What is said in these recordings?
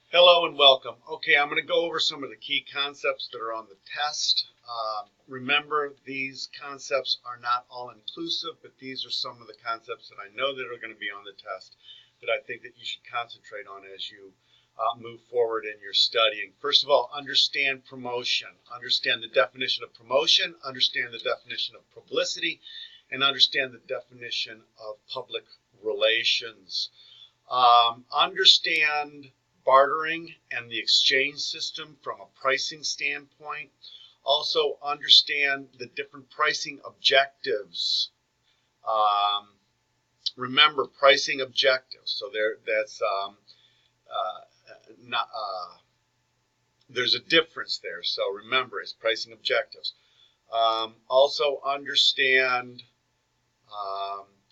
Hello and welcome. Okay, I'm going to go over some of the key concepts that are on the test. Remember, these concepts are not all inclusive, but these are some of the concepts that I know that are going to be on the test that I think that you should concentrate on as you move forward in your studying. First of all, understand promotion. Understand the definition of promotion, understand the definition of publicity, and understand the definition of public relations. Understand bartering and the exchange system from a pricing standpoint. Also understand the different pricing objectives. Remember pricing objectives. So that's not. There's a difference there. So remember, it's pricing objectives. Also understand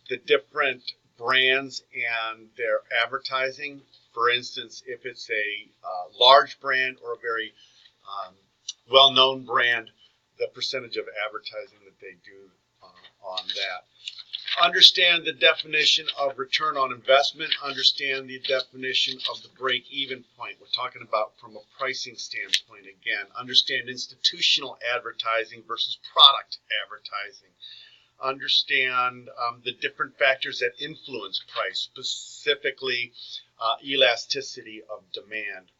the different brands and their advertising. For instance, if it's a large brand or a very well-known brand, the percentage of advertising that they do on that. Understand the definition of return on investment. Understand the definition of the break-even point. We're talking about from a pricing standpoint again. Understand institutional advertising versus product advertising. Understand the different factors that influence price, specifically elasticity of demand.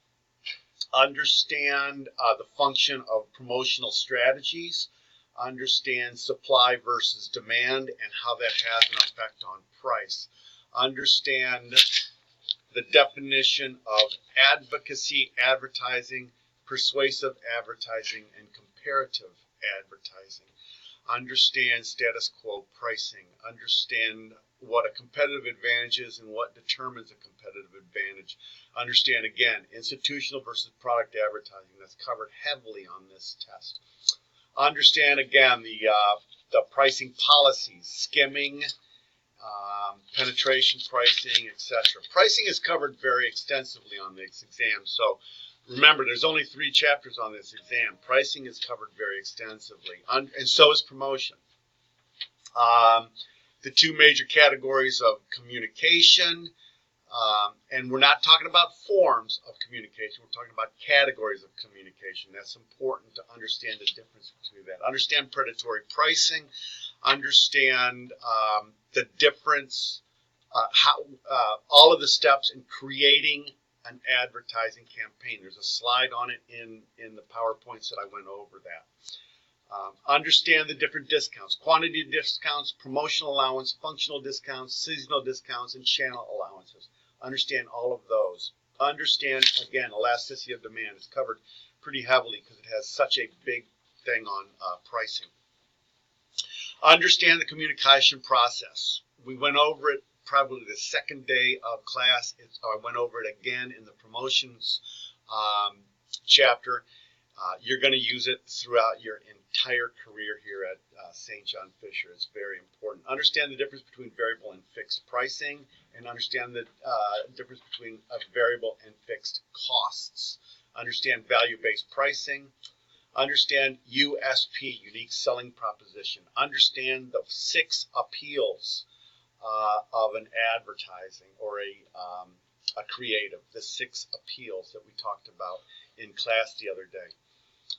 Understand the function of promotional strategies. Understand supply versus demand and how that has an effect on price. Understand the definition of advocacy advertising, persuasive advertising, and comparative advertising. Understand status quo pricing. Understand what a competitive advantage is and what determines a competitive advantage. Understand, again, institutional versus product advertising. That's covered heavily on this test. Understand, again, the pricing policies, skimming, penetration pricing, etc. Pricing is covered very extensively on this exam. So remember, there's only 3 chapters on this exam. Pricing is covered very extensively, and so is promotion. The 2 major categories of communication, and we're not talking about forms of communication. We're talking about categories of communication. That's important to understand the difference between that. Understand predatory pricing. Understand the difference, all of the steps in creating an advertising campaign. There's a slide on it in the PowerPoints that I went over that. Understand the different discounts, quantity discounts, promotional allowance, functional discounts, seasonal discounts, and channel allowances. Understand all of those. Understand, again, elasticity of demand is covered pretty heavily because it has such a big thing on pricing. Understand the communication process. We went over it probably the second day of class. I went over it again in the promotions chapter. You're going to use it throughout your entire career here at St. John Fisher. It's very important. Understand the difference between variable and fixed pricing, and understand the difference between variable and fixed costs. Understand value-based pricing. Understand USP, unique selling proposition. Understand the 6 appeals of an advertising or a creative, the 6 appeals that we talked about in class the other day.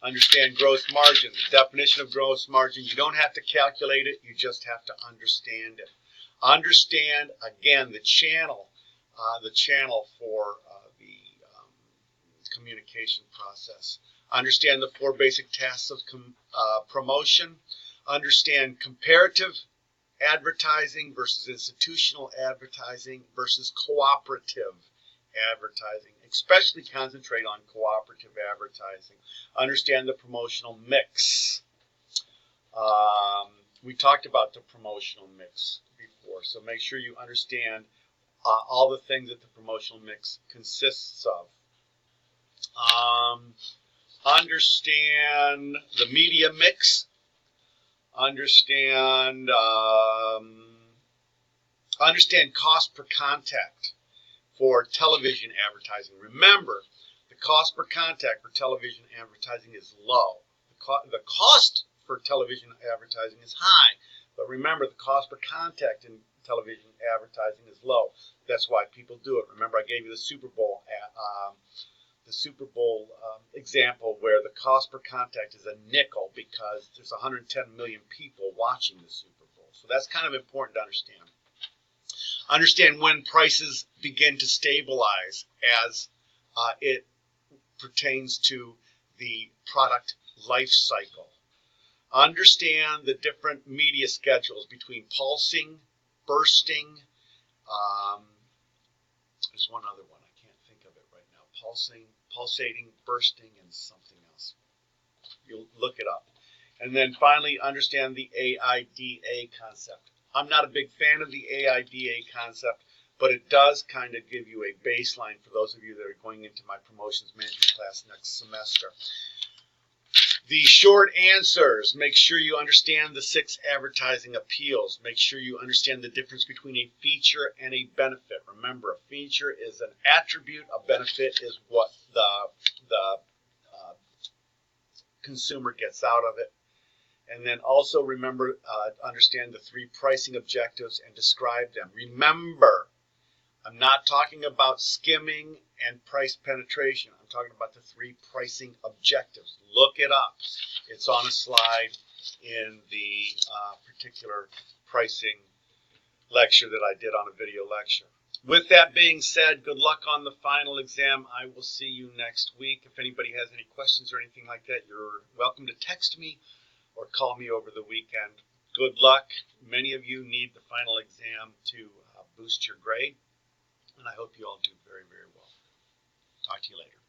Understand gross margin, the definition of gross margin. You don't have to calculate it, you just have to understand it. Understand, again, the channel for the communication process. Understand the 4 basic tasks of promotion. Understand comparative advertising versus institutional advertising versus cooperative advertising. Especially concentrate on cooperative advertising. Understand the promotional mix. We talked about the promotional mix before, so make sure you understand all the things that the promotional mix consists of. Understand the media mix. Understand cost per contact for television advertising. Remember, the cost per contact for television advertising is low. The cost for television advertising is high, but remember, the cost per contact in television advertising is low. That's why people do it. Remember, I gave you the Super Bowl the Super Bowl example where the cost per contact is a nickel because there's 110 million people watching the Super Bowl. So that's kind of important to understand. Understand when prices begin to stabilize as it pertains to the product life cycle. Understand the different media schedules between pulsing, bursting. There's one other one. I can't think of it right now. Pulsating, bursting, and something else. You'll look it up. And then finally, understand the AIDA concept. I'm not a big fan of the AIDA concept, but it does kind of give you a baseline for those of you that are going into my promotions management class next semester. The short answers: make sure you understand the 6 advertising appeals. Make sure you understand the difference between a feature and a benefit. Remember, a feature is an attribute. A benefit is what the consumer gets out of it. And then also remember, understand the 3 pricing objectives and describe them. Remember, I'm not talking about skimming and price penetration. I'm talking about the 3 pricing objectives. Look it up. It's on a slide in the particular pricing lecture that I did on a video lecture. With that being said, good luck on the final exam. I will see you next week. If anybody has any questions or anything like that, you're welcome to text me or call me over the weekend. Good luck. Many of you need the final exam to boost your grade, and I hope you all do very, very well. Talk to you later.